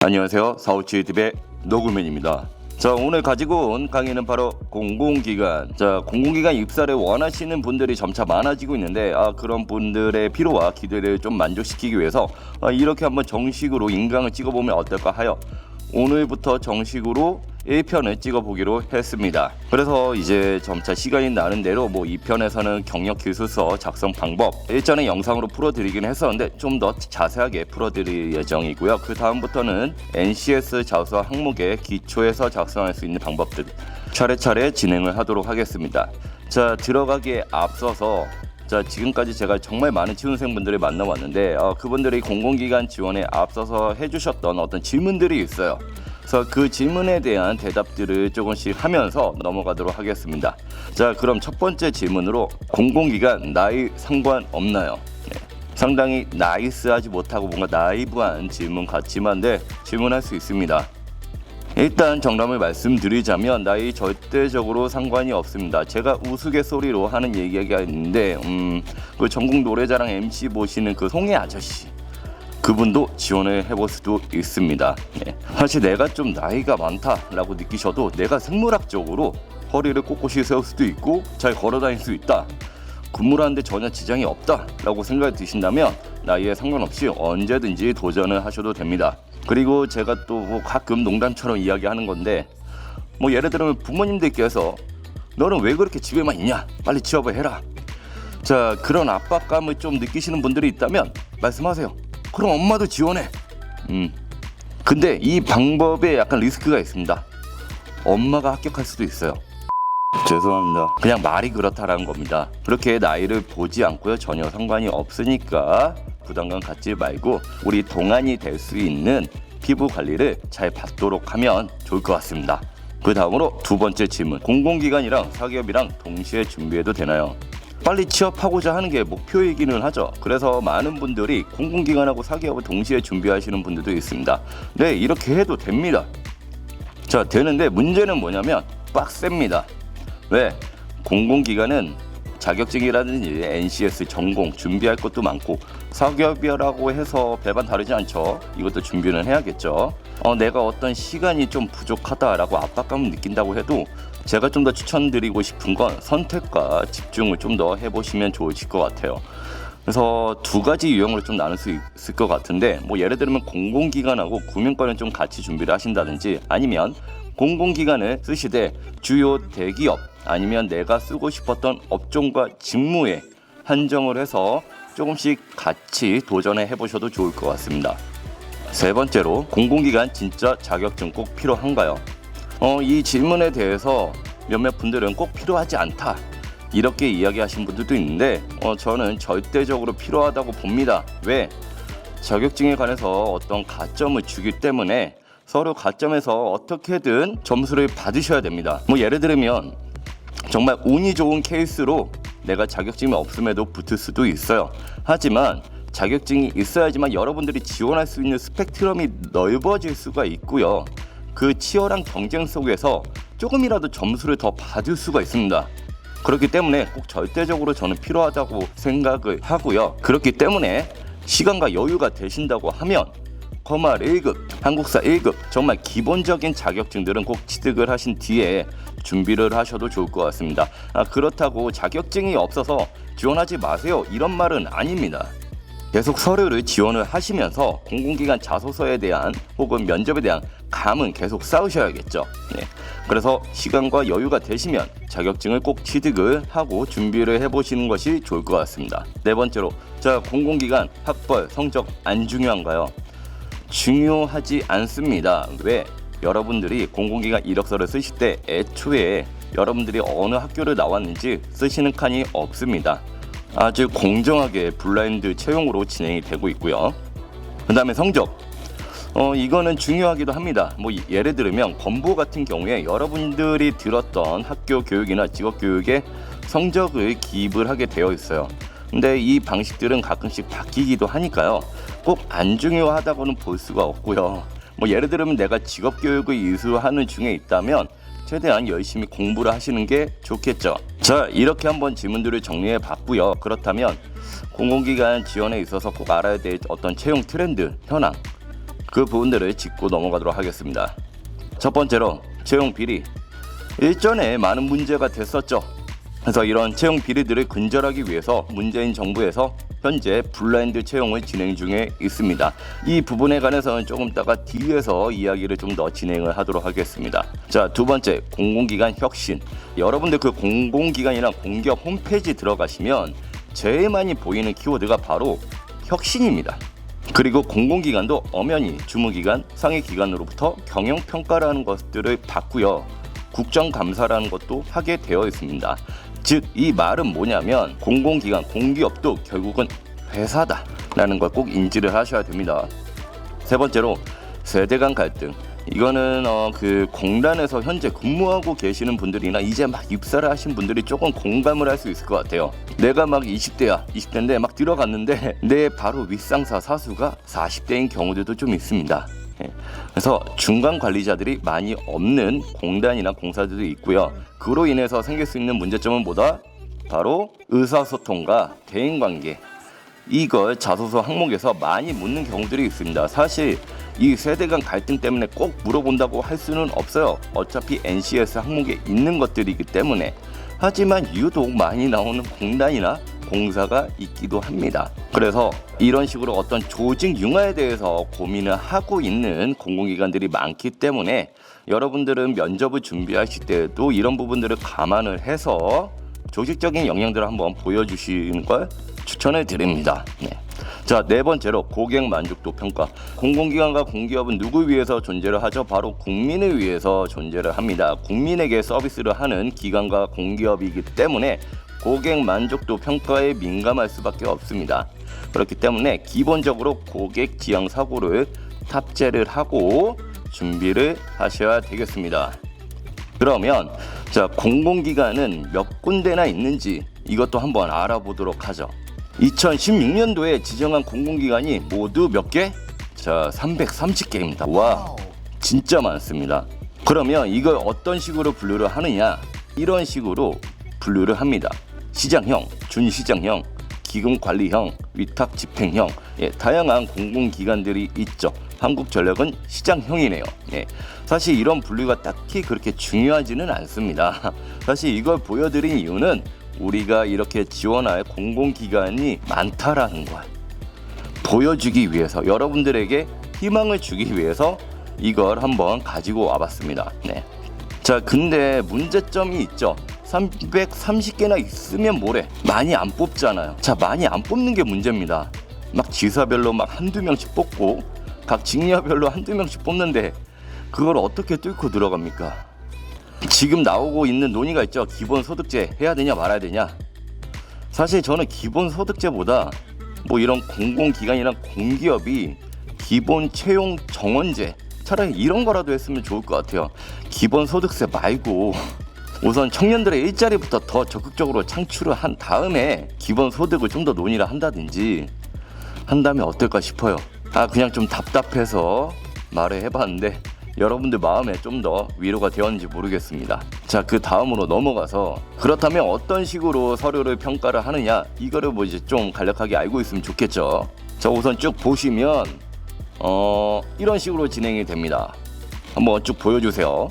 안녕하세요. 사우치TV의 노구맨입니다. 자, 오늘 가지고 온 강의는 바로 공공기관. 자, 공공기관 입사를 원하시는 분들이 점차 많아지고 있는데 그런 분들의 필요와 기대를 좀 만족시키기 위해서 이렇게 한번 정식으로 인강을 찍어보면 어떨까 하여 오늘부터 정식으로 1편을 찍어보기로 했습니다. 그래서 이제 점차 시간이 나는 대로 2편에서는 경력기술서 작성 방법 일전에 영상으로 풀어드리긴 했었는데 좀 더 자세하게 풀어드릴 예정이고요. 그 다음부터는 NCS 자소서 항목의 기초에서 작성할 수 있는 방법들 차례차례 진행을 하도록 하겠습니다. 자, 들어가기에 앞서서 지금까지 제가 정말 많은 취준생분들을 만나왔는데 그분들이 공공기관 지원에 앞서서 해주셨던 어떤 질문들이 있어요. 그래서 그 질문에 대한 대답들을 조금씩 하면서 넘어가도록 하겠습니다. 자, 그럼 첫 번째 질문으로 공공기관 나이 상관없나요? 네. 상당히 나이스하지 못하고 뭔가 나이브한 질문 같지만 질문할 수 있습니다. 일단 정답을 말씀드리자면 나이 절대적으로 상관이 없습니다. 제가 우스갯소리로 하는 얘기가 있는데 그 전국 노래자랑 MC 보시는 그 송혜 아저씨 그분도 지원을 해볼 수도 있습니다. 네. 사실 내가 좀 나이가 많다라고 느끼셔도 내가 생물학적으로 허리를 꼿꼿이 세울 수도 있고 잘 걸어다닐 수 있다. 근무를 하는데 전혀 지장이 없다라고 생각이 드신다면 나이에 상관없이 언제든지 도전을 하셔도 됩니다. 그리고 제가 또 가끔 농담처럼 이야기하는 건데 예를 들면 부모님들께서 너는 왜 그렇게 집에만 있냐? 빨리 취업을 해라. 자, 그런 압박감을 좀 느끼시는 분들이 있다면 말씀하세요. 그럼 엄마도 지원해. 근데 이 방법에 약간 리스크가 있습니다. 엄마가 합격할 수도 있어요. 죄송합니다. 그냥 말이 그렇다라는 겁니다. 그렇게 나이를 보지 않고요. 전혀 상관이 없으니까 부담감 갖지 말고 우리 동안이 될 수 있는 피부 관리를 잘 받도록 하면 좋을 것 같습니다. 그 다음으로 두 번째 질문. 공공기관이랑 사기업이랑 동시에 준비해도 되나요? 빨리 취업하고자 하는 게 목표이기는 하죠. 그래서 많은 분들이 공공기관하고 사기업을 동시에 준비하시는 분들도 있습니다. 네, 이렇게 해도 됩니다. 자, 되는데 문제는 뭐냐면 빡셉니다. 왜? 공공기관은 자격증이라든지 NCS 전공 준비할 것도 많고 사기업이라고 해서 배반 다르지 않죠. 이것도 준비는 해야겠죠. 내가 어떤 시간이 좀 부족하다라고 압박감을 느낀다고 해도 제가 좀 더 추천드리고 싶은 건 선택과 집중을 좀 더 해보시면 좋으실 것 같아요. 그래서 두 가지 유형으로 좀 나눌 수 있을 것 같은데 예를 들면 공공기관하고 구명권을 좀 같이 준비를 하신다든지 아니면 공공기관을 쓰시되 주요 대기업 아니면 내가 쓰고 싶었던 업종과 직무에 한정을 해서 조금씩 같이 도전해 보셔도 좋을 것 같습니다. 세 번째로 공공기관 진짜 자격증 꼭 필요한가요? 이 질문에 대해서 몇몇 분들은 꼭 필요하지 않다 이렇게 이야기하신 분들도 있는데 저는 절대적으로 필요하다고 봅니다. 왜? 자격증에 관해서 어떤 가점을 주기 때문에 서로 가점에서 어떻게든 점수를 받으셔야 됩니다. 예를 들면 정말 운이 좋은 케이스로 내가 자격증이 없음에도 붙을 수도 있어요. 하지만 자격증이 있어야지만 여러분들이 지원할 수 있는 스펙트럼이 넓어질 수가 있고요. 그 치열한 경쟁 속에서 조금이라도 점수를 더 받을 수가 있습니다. 그렇기 때문에 꼭 절대적으로 저는 필요하다고 생각을 하고요. 그렇기 때문에 시간과 여유가 되신다고 하면 거말 1급, 한국사 1급 정말 기본적인 자격증들은 꼭 취득을 하신 뒤에 준비를 하셔도 좋을 것 같습니다. 그렇다고 자격증이 없어서 지원하지 마세요 이런 말은 아닙니다. 계속 서류를 지원을 하시면서 공공기관 자소서에 대한 혹은 면접에 대한 감은 계속 쌓으셔야겠죠. 네. 그래서 시간과 여유가 되시면 자격증을 꼭 취득을 하고 준비를 해보시는 것이 좋을 것 같습니다. 네 번째로 공공기관 학벌 성적 안 중요한가요? 중요하지 않습니다. 왜? 여러분들이 공공기관 이력서를 쓰실 때 애초에 여러분들이 어느 학교를 나왔는지 쓰시는 칸이 없습니다. 아주 공정하게 블라인드 채용으로 진행이 되고 있고요. 그 다음에 성적 이거는 중요하기도 합니다. 예를 들면 건보 같은 경우에 여러분들이 들었던 학교 교육이나 직업 교육에 성적을 기입을 하게 되어 있어요. 근데 이 방식들은 가끔씩 바뀌기도 하니까요. 꼭 안 중요하다고는 볼 수가 없고요. 예를 들면 내가 직업 교육을 이수하는 중에 있다면 최대한 열심히 공부를 하시는 게 좋겠죠. 자, 이렇게 한번 질문들을 정리해 봤고요. 그렇다면 공공기관 지원에 있어서 꼭 알아야 될 어떤 채용 트렌드, 현황 그 부분들을 짚고 넘어가도록 하겠습니다. 첫 번째로 채용 비리. 일전에 많은 문제가 됐었죠. 그래서 이런 채용 비리들을 근절하기 위해서 문재인 정부에서 현재 블라인드 채용을 진행 중에 있습니다. 이 부분에 관해서는 조금 이따가 뒤에서 이야기를 좀 더 진행을 하도록 하겠습니다. 자, 두 번째, 공공기관 혁신. 여러분들 그 공공기관이나 공기업 홈페이지 들어가시면 제일 많이 보이는 키워드가 바로 혁신입니다. 그리고 공공기관도 엄연히 주무기관, 상위기관으로부터 경영평가라는 것들을 받고요. 국정감사라는 것도 하게 되어 있습니다. 즉, 이 말은 뭐냐면 공공기관, 공기업도 결국은 회사다라는 걸 꼭 인지를 하셔야 됩니다. 세 번째로 세대 간 갈등. 이거는 그 공단에서 현재 근무하고 계시는 분들이나 이제 막 입사를 하신 분들이 조금 공감을 할 수 있을 것 같아요. 내가 막 20대인데 막 들어갔는데 내 바로 윗상사 사수가 40대인 경우들도 좀 있습니다. 그래서 중간 관리자들이 많이 없는 공단이나 공사들도 있고요. 그로 인해서 생길 수 있는 문제점은 뭐다? 바로 의사소통과 대인관계. 이걸 자소서 항목에서 많이 묻는 경우들이 있습니다. 사실 이 세대 간 갈등 때문에 꼭 물어본다고 할 수는 없어요. 어차피 NCS 항목에 있는 것들이기 때문에. 하지만 유독 많이 나오는 공단이나 공사가 있기도 합니다. 그래서 이런 식으로 어떤 조직 융화에 대해서 고민을 하고 있는 공공기관들이 많기 때문에 여러분들은 면접을 준비하실 때도 이런 부분들을 감안을 해서 조직적인 역량들을 한번 보여주시는 걸 추천을 드립니다. 네. 자, 네 번째로 고객 만족도 평가. 공공기관과 공기업은 누구 위해서 존재를 하죠? 바로 국민을 위해서 존재를 합니다. 국민에게 서비스를 하는 기관과 공기업이기 때문에 고객 만족도 평가에 민감할 수밖에 없습니다. 그렇기 때문에 기본적으로 고객 지향 사고를 탑재를 하고 준비를 하셔야 되겠습니다. 그러면 자, 공공기관은 몇 군데나 있는지 이것도 한번 알아보도록 하죠. 2016년도에 지정한 공공기관이 모두 몇 개? 자, 330개입니다. 와, 진짜 많습니다. 그러면 이걸 어떤 식으로 분류를 하느냐? 이런 식으로 분류를 합니다. 시장형, 준시장형, 기금관리형, 위탁집행형, 다양한 공공기관들이 있죠. 한국전력은 시장형이네요. 사실 이런 분류가 딱히 그렇게 중요하지는 않습니다. 사실 이걸 보여드린 이유는 우리가 이렇게 지원할 공공기관이 많다라는 걸 보여주기 위해서, 여러분들에게 희망을 주기 위해서 이걸 한번 가지고 와봤습니다. 자, 근데 문제점이 있죠. 330개나 있으면 뭐래? 많이 안 뽑잖아요. 자, 많이 안 뽑는 게 문제입니다. 막 지사별로 막 한두 명씩 뽑고 각 직렬별로 한두 명씩 뽑는데 그걸 어떻게 뚫고 들어갑니까? 지금 나오고 있는 논의가 있죠. 기본소득제 해야 되냐 말아야 되냐. 사실 저는 기본소득제보다 뭐 이런 공공기관이랑 공기업이 기본 채용 정원제, 차라리 이런 거라도 했으면 좋을 것 같아요. 기본소득세 말고 우선 청년들의 일자리부터 더 적극적으로 창출을 한 다음에 기본소득을 좀 더 논의를 한다든지 한다면 어떨까 싶어요. 그냥 좀 답답해서 말을 해봤는데 여러분들 마음에 좀 더 위로가 되었는지 모르겠습니다. 자, 그 다음으로 넘어가서 그렇다면 어떤 식으로 서류를 평가를 하느냐, 이거를 뭐 이제 좀 간략하게 알고 있으면 좋겠죠. 자, 우선 쭉 보시면 이런 식으로 진행이 됩니다. 한번 쭉 보여주세요.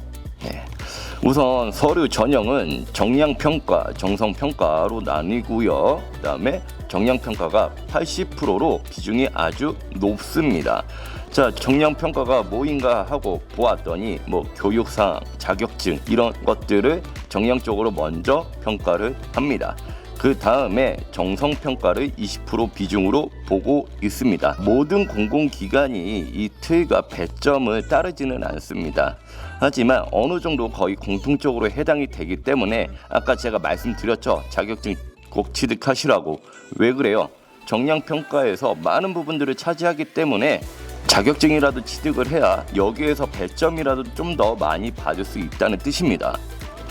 우선 서류 전형은 정량평가, 정성평가로 나뉘고요. 그 다음에 정량평가가 80%로 비중이 아주 높습니다. 자, 정량평가가 뭐인가 하고 보았더니 뭐 교육상, 자격증 이런 것들을 정량적으로 먼저 평가를 합니다. 그 다음에 정성평가를 20% 비중으로 보고 있습니다. 모든 공공기관이 이 틀과 배점을 따르지는 않습니다. 하지만 어느 정도 거의 공통적으로 해당이 되기 때문에 아까 제가 말씀드렸죠. 자격증 꼭 취득하시라고. 왜 그래요? 정량평가에서 많은 부분들을 차지하기 때문에 자격증이라도 취득을 해야 여기에서 배점이라도 좀 더 많이 받을 수 있다는 뜻입니다.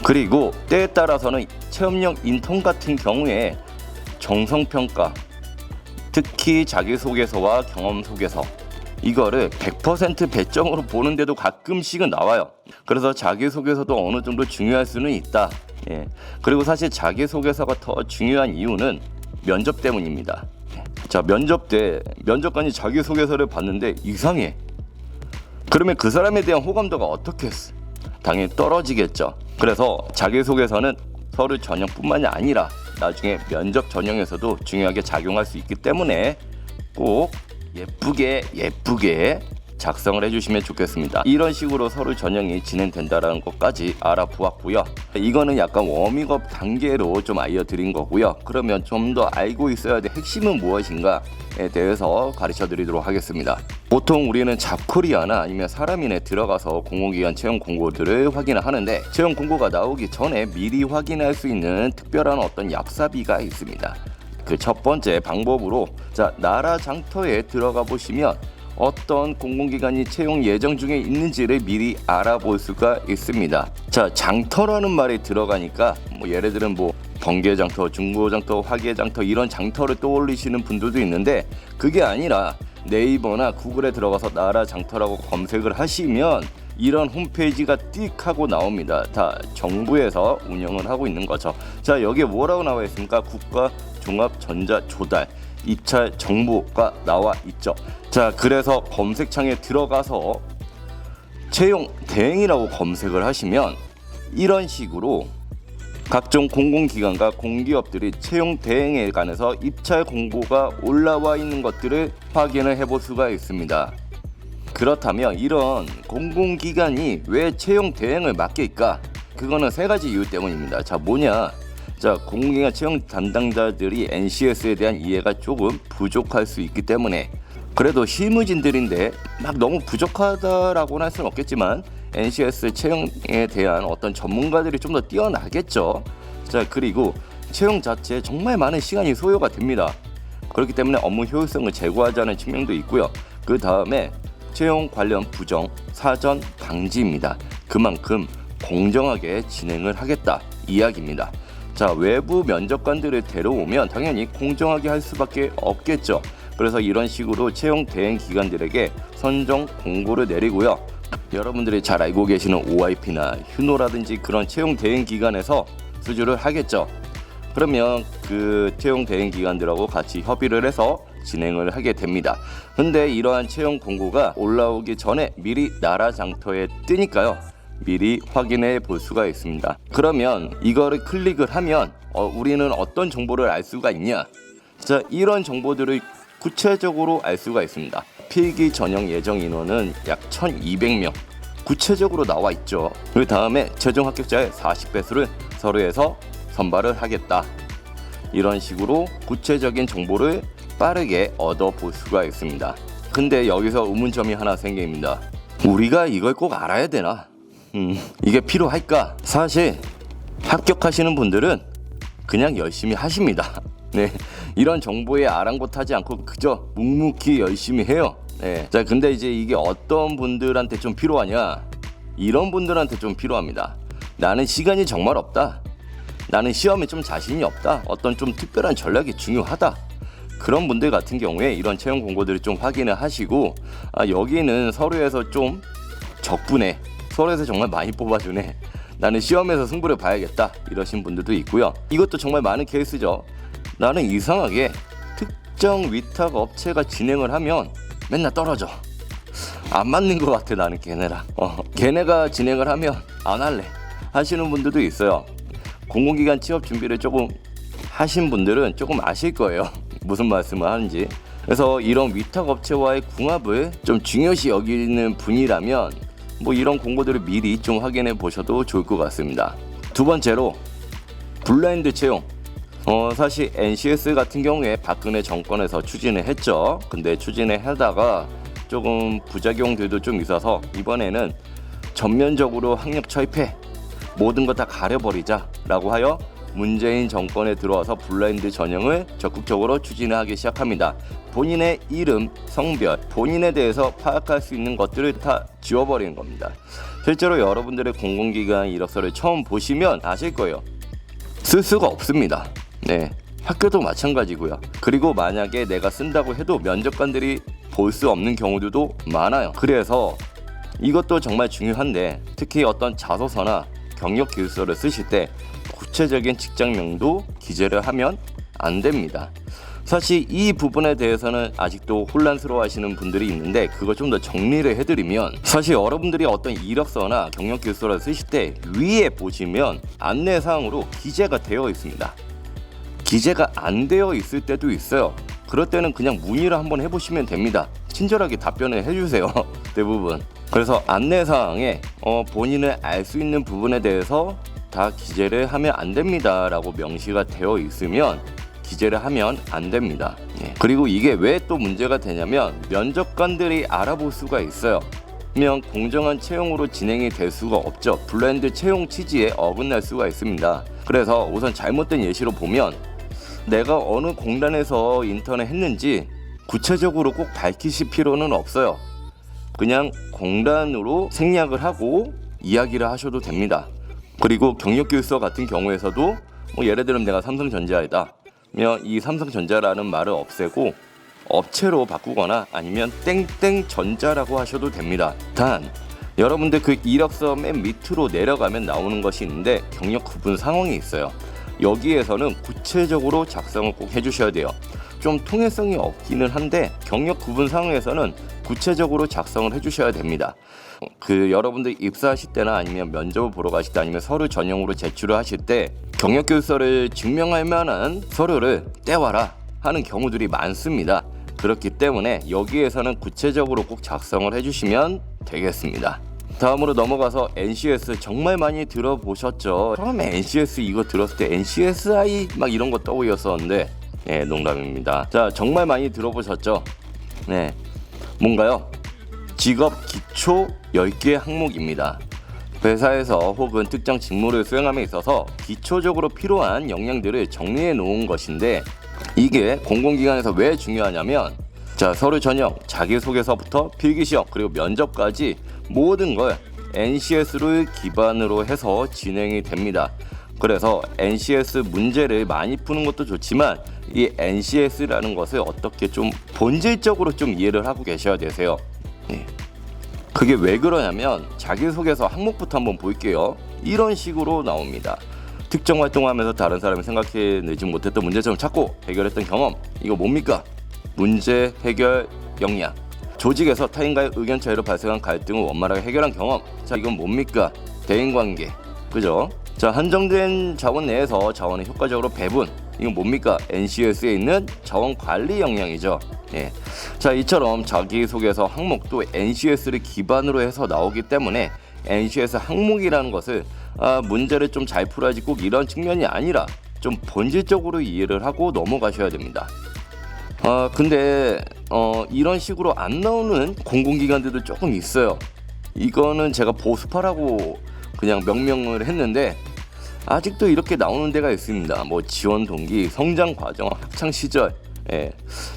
그리고 때에 따라서는 체험형 인턴 같은 경우에 정성평가, 특히 자기소개서와 경험소개서, 이거를 100% 배점으로 보는데도 가끔씩은 나와요. 그래서 자기소개서도 어느 정도 중요할 수는 있다. 그리고 사실 자기소개서가 더 중요한 이유는 면접 때문입니다. 자, 면접 때 면접관이 자기소개서를 봤는데 이상해. 그러면 그 사람에 대한 호감도가 어떻게 당연히 떨어지겠죠. 그래서 자기소개서는 서류 전형뿐만이 아니라 나중에 면접 전형에서도 중요하게 작용할 수 있기 때문에 꼭 예쁘게 작성을 해주시면 좋겠습니다. 이런 식으로 서류 전형이 진행된다는 것까지 알아보았고요. 이거는 약간 워밍업 단계로 좀 알려드린 거고요. 그러면 좀 더 알고 있어야 될 핵심은 무엇인가에 대해서 가르쳐 드리도록 하겠습니다. 보통 우리는 잡코리아나 아니면 사람인에 들어가서 공공기관 채용 공고들을 확인을 하는데, 채용 공고가 나오기 전에 미리 확인할 수 있는 특별한 어떤 얍사비가 있습니다. 그 첫 번째 방법으로 나라 장터에 들어가 보시면 어떤 공공기관이 채용 예정 중에 있는지를 미리 알아볼 수가 있습니다. 장터라는 말이 들어가니까 예를 들면 번개장터, 중고장터, 화계장터 이런 장터를 떠올리시는 분들도 있는데, 그게 아니라 네이버나 구글에 들어가서 나라 장터라고 검색을 하시면 이런 홈페이지가 띡 하고 나옵니다. 다 정부에서 운영을 하고 있는 거죠. 여기에 뭐라고 나와 있습니까? 국가 종합 전자 조달 입찰 정보가 나와 있죠. 그래서 검색창에 들어가서 채용 대행이라고 검색을 하시면 이런 식으로 각종 공공기관과 공기업들이 채용 대행에 관해서 입찰 공고가 올라와 있는 것들을 확인을 해볼 수가 있습니다. 그렇다면 이런 공공기관이 왜 채용 대행을 맡길까? 그거는 세 가지 이유 때문입니다. 뭐냐? 공공기관 채용 담당자들이 NCS에 대한 이해가 조금 부족할 수 있기 때문에, 그래도 실무진들인데 막 너무 부족하다라고는 할 수는 없겠지만 NCS 채용에 대한 어떤 전문가들이 좀 더 뛰어나겠죠. 그리고 채용 자체에 정말 많은 시간이 소요가 됩니다. 그렇기 때문에 업무 효율성을 제고하자는 측면도 있고요. 그 다음에 채용 관련 부정, 사전 방지입니다. 그만큼 공정하게 진행을 하겠다 이야기입니다. 외부 면접관들을 데려오면 당연히 공정하게 할 수밖에 없겠죠. 그래서 이런 식으로 채용 대행 기관들에게 선정 공고를 내리고요. 여러분들이 잘 알고 계시는 OIP나 휴노라든지 그런 채용 대행 기관에서 수주를 하겠죠. 그러면 그 채용 대행 기관들하고 같이 협의를 해서 진행을 하게 됩니다. 근데 이러한 채용 공고가 올라오기 전에 미리 나라 장터에 뜨니까요. 미리 확인해 볼 수가 있습니다. 그러면 이거를 클릭을 하면 우리는 어떤 정보를 알 수가 있냐? 이런 정보들을 구체적으로 알 수가 있습니다. 필기 전형 예정 인원은 약 1,200명 구체적으로 나와 있죠. 그 다음에 최종 합격자의 40배수를 서류에서 선발을 하겠다. 이런 식으로 구체적인 정보를 빠르게 얻어볼 수가 있습니다. 근데 여기서 의문점이 하나 생깁니다. 우리가 이걸 꼭 알아야 되나? 이게 필요할까? 사실 합격하시는 분들은 그냥 열심히 하십니다. 네, 이런 정보에 아랑곳하지 않고 그저 묵묵히 열심히 해요. 네, 근데 이제 이게 어떤 분들한테 좀 필요하냐? 이런 분들한테 좀 필요합니다. 나는 시간이 정말 없다. 나는 시험에 좀 자신이 없다. 어떤 좀 특별한 전략이 중요하다. 그런 분들 같은 경우에 이런 채용 공고들을 좀 확인을 하시고, 여기는 서류에서 좀 적분해. 서울에서 정말 많이 뽑아주네. 나는 시험에서 승부를 봐야겠다. 이러신 분들도 있고요. 이것도 정말 많은 케이스죠. 나는 이상하게 특정 위탁 업체가 진행을 하면 맨날 떨어져. 안 맞는 것 같아 나는 걔네랑. 걔네가 진행을 하면 안 할래 하시는 분들도 있어요. 공공기관 취업 준비를 조금 하신 분들은 조금 아실 거예요. 무슨 말씀을 하는지. 그래서 이런 위탁 업체와의 궁합을 좀 중요시 여기는 분이라면 이런 공고들을 미리 좀 확인해 보셔도 좋을 것 같습니다. 두 번째로 블라인드 채용. 사실 NCS 같은 경우에 박근혜 정권에서 추진을 했죠. 근데 추진을 하다가 조금 부작용들도 좀 있어서 이번에는 전면적으로 학력 철폐, 모든 거 다 가려버리자 라고 하여 문재인 정권에 들어와서 블라인드 전형을 적극적으로 추진하기 시작합니다. 본인의 이름, 성별, 본인에 대해서 파악할 수 있는 것들을 다 지워버리는 겁니다. 실제로 여러분들의 공공기관 이력서를 처음 보시면 아실 거예요. 쓸 수가 없습니다. 네, 학교도 마찬가지고요. 그리고 만약에 내가 쓴다고 해도 면접관들이 볼 수 없는 경우들도 많아요. 그래서 이것도 정말 중요한데, 특히 어떤 자소서나 경력 기술서를 쓰실 때 구체적인 직장명도 기재를 하면 안 됩니다. 사실 이 부분에 대해서는 아직도 혼란스러워 하시는 분들이 있는데, 그걸 좀 더 정리를 해드리면, 사실 여러분들이 어떤 이력서나 경력기술서를 쓰실 때 위에 보시면 안내사항으로 기재가 되어 있습니다. 기재가 안 되어 있을 때도 있어요. 그럴 때는 그냥 문의를 한번 해보시면 됩니다. 친절하게 답변을 해주세요. 대부분. 그래서 안내사항에 본인을 알 수 있는 부분에 대해서 다 기재를 하면 안 됩니다 라고 명시가 되어 있으면 기재를 하면 안 됩니다. 그리고 이게 왜 또 문제가 되냐면, 면접관들이 알아볼 수가 있어요. 면 공정한 채용으로 진행이 될 수가 없죠. 블라인드 채용 취지에 어긋날 수가 있습니다. 그래서 우선 잘못된 예시로 보면, 내가 어느 공단에서 인턴을 했는지 구체적으로 꼭 밝히실 필요는 없어요. 그냥 공단으로 생략을 하고 이야기를 하셔도 됩니다. 그리고 경력기술서 같은 경우에서도 예를 들면 내가 삼성전자이다 면 이 삼성전자라는 말을 없애고 업체로 바꾸거나 아니면 땡땡전자라고 하셔도 됩니다. 단 여러분들 그 이력서 맨 밑으로 내려가면 나오는 것이 있는데, 경력 구분 상황이 있어요. 여기에서는 구체적으로 작성을 꼭 해주셔야 돼요. 좀 통일성이 없기는 한데 경력 구분 상황에서는 구체적으로 작성을 해주셔야 됩니다. 여러분들 입사하실 때나 아니면 면접을 보러 가실 때 아니면 서류 전형으로 제출을 하실 때 경력교육서를 증명할 만한 서류를 떼와라 하는 경우들이 많습니다. 그렇기 때문에 여기에서는 구체적으로 꼭 작성을 해주시면 되겠습니다. 다음으로 넘어가서 NCS 정말 많이 들어보셨죠? 처음에 NCS 이거 들었을 때 NCSI 막 이런 거 떠올렸었는데, 농담입니다. 자, 정말 많이 들어보셨죠? 뭔가요? 직업 기초 10개 항목입니다. 회사에서 혹은 특정 직무를 수행함에 있어서 기초적으로 필요한 역량들을 정리해 놓은 것인데, 이게 공공기관에서 왜 중요하냐면, 자, 서류 전형, 자기소개서부터 필기시험, 그리고 면접까지 모든 걸 NCS를 기반으로 해서 진행이 됩니다. 그래서 NCS 문제를 많이 푸는 것도 좋지만 이 NCS라는 것을 어떻게 좀 본질적으로 좀 이해를 하고 계셔야 되세요. 그게 왜 그러냐면, 자기소개서 항목부터 한번 볼게요. 이런 식으로 나옵니다. 특정 활동하면서 다른 사람이 생각해내지 못했던 문제점을 찾고 해결했던 경험. 이거 뭡니까? 문제 해결 역량. 조직에서 타인과의 의견 차이로 발생한 갈등을 원만하게 해결한 경험. 자, 이건 뭡니까? 대인관계. 그죠? 자, 한정된 자원 내에서 자원을 효과적으로 배분. 이건 뭡니까? NCS에 있는 자원 관리 역량이죠. 자, 이처럼 자기소개서 항목도 NCS를 기반으로 해서 나오기 때문에 NCS 항목이라는 것을 문제를 좀 잘 풀어야지 꼭 이런 측면이 아니라 좀 본질적으로 이해를 하고 넘어가셔야 됩니다. 근데 이런 식으로 안 나오는 공공기관들도 조금 있어요. 이거는 제가 보수파라고 그냥 명명을 했는데 아직도 이렇게 나오는 데가 있습니다. 뭐 지원 동기, 성장 과정, 학창 시절.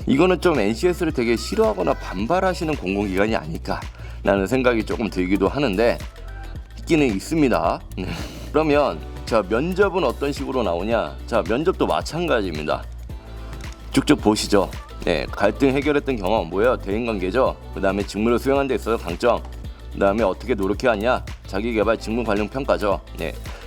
이거는 좀 NCS를 되게 싫어하거나 반발하시는 공공기관이 아닐까라는 생각이 조금 들기도 하는데 있기는 있습니다. 그러면 자, 면접은 어떤 식으로 나오냐? 자, 면접도 마찬가지입니다. 쭉쭉 보시죠. 갈등 해결했던 경험 뭐예요? 대인관계죠. 그 다음에 직무를 수행하는 데 있어서 강점, 그 다음에 어떻게 노력해왔냐? 자기개발 직무 관련 평가죠.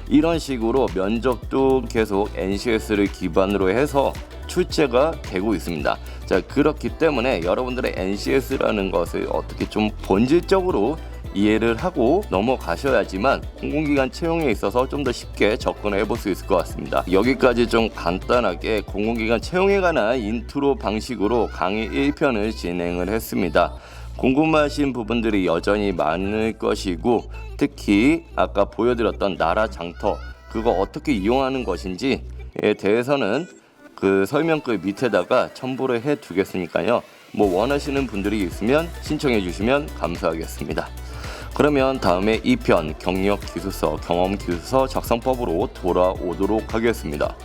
이런 식으로 면접도 계속 NCS를 기반으로 해서 출제가 되고 있습니다. 자, 그렇기 때문에 여러분들의 NCS라는 것을 어떻게 좀 본질적으로 이해를 하고 넘어가셔야지만 공공기관 채용에 있어서 좀 더 쉽게 접근을 해볼 수 있을 것 같습니다. 여기까지 좀 간단하게 공공기관 채용에 관한 인트로 방식으로 강의 1편을 진행을 했습니다. 궁금하신 부분들이 여전히 많을 것이고, 특히 아까 보여드렸던 나라 장터, 그거 어떻게 이용하는 것인지에 대해서는 그 설명글 밑에다가 첨부를 해 두겠으니까요. 뭐 원하시는 분들이 있으면 신청해 주시면 감사하겠습니다. 그러면 다음에 2편 경력기술서, 경험기술서 작성법으로 돌아오도록 하겠습니다.